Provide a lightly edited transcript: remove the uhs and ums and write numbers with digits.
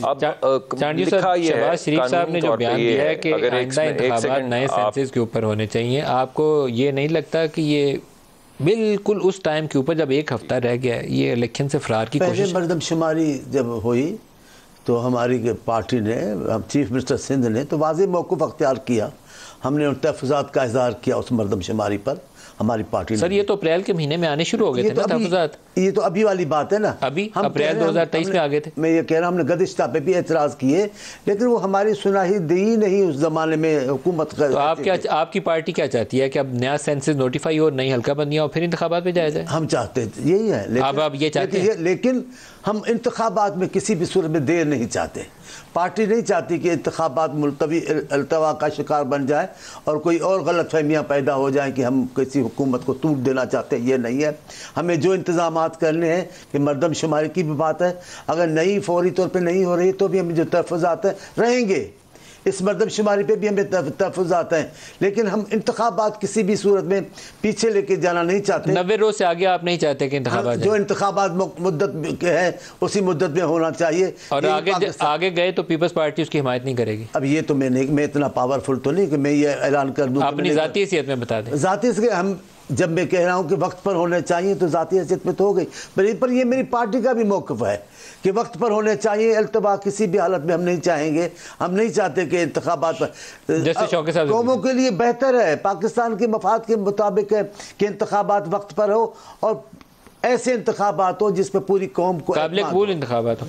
چانڈی صاحب، شہباز شریف صاحب نے جو بیان دیا ہے کہ آئندہ انتخابات نئے سینسز کے اوپر ہونے چاہیے، آپ کو یہ نہیں لگتا کہ یہ بالکل اس ٹائم کے اوپر جب ایک ہفتہ رہ گیا ہے، یہ الیکشن سے فرار کی کوشش؟ پہلے مردم شماری جب ہوئی تو ہماری پارٹی نے، چیف منسٹر سندھ نے تو واضح موقف اختیار کیا. ہم نے ان تحفظات کا اظہار کیا اس مردم شماری پر، ہماری پارٹی نے. سر یہ تو اپریل کے مہینے میں آنے شروع ہو گئے تھے نا تحفظات. یہ تو ابھی والی بات ہے نا، ابھی اپریل 2023 میں آگے تھے. میں یہ کہہ رہا ہوں، ہم نے گزشتہ پہ بھی اعتراض کیے لیکن وہ ہماری سنائی دی نہیں اس زمانے میں حکومت کا. تو آپ کی پارٹی کیا چاہتی ہے کہ اب نیا سینسز نوٹیفائی ہو، نئی حلقہ بندیاں ہو، پھر انتخابات پہ جایا جائے؟ ہم چاہتے یہی ہے، آپ یہ چاہتے ہیں؟ لیکن ہم انتخابات میں کسی بھی صورت میں دیر نہیں چاہتے. پارٹی نہیں چاہتی کہ انتخابات ملتوی التوا کا شکار بن جائے اور کوئی اور غلط فہمیاں پیدا ہو جائیں کہ ہم کسی حکومت کو ٹوٹ دینا چاہتے ہیں. یہ نہیں ہے. ہمیں جو انتظامات کرنے ہیں کہ مردم شماری کی بھی بات ہے، اگر نئی فوری طور پہ نہیں ہو رہی تو بھی ہمیں جو تحفظات ہیں رہیں گے. اس مردم شماری پہ بھی ہمیں تحفظات ہیں، لیکن ہم انتخابات کسی بھی صورت میں پیچھے لے کے جانا نہیں چاہتے. 90 روز سے آگے آپ نہیں چاہتے کہ انتخابات جو انتخابات مدت کے ہیں اسی مدت میں ہونا چاہیے. اور آگے گئے تو پیپلز پارٹی اس کی حمایت نہیں کرے گی؟ اب یہ تو میں اتنا پاورفل تو نہیں کہ میں یہ اعلان کر دوں. اپنی ذاتی حیثیت میں بتا دیں. ذاتی سے ہم جب میں کہہ رہا ہوں کہ وقت پر ہونے چاہیے تو ذاتی حیثیت میں تو ہو گئی، پر یہ میری پارٹی کا بھی موقف ہے کہ وقت پر ہونے چاہیے. التوا کسی بھی حالت میں ہم نہیں چاہیں گے. ہم نہیں چاہتے کہ انتخابات قوموں کے لیے بہتر ہے، پاکستان کے مفاد کے مطابق ہے کہ انتخابات وقت پر ہو اور ایسے انتخابات ہو جس پہ پوری قوم کو قابل قبول انتخابات ہو.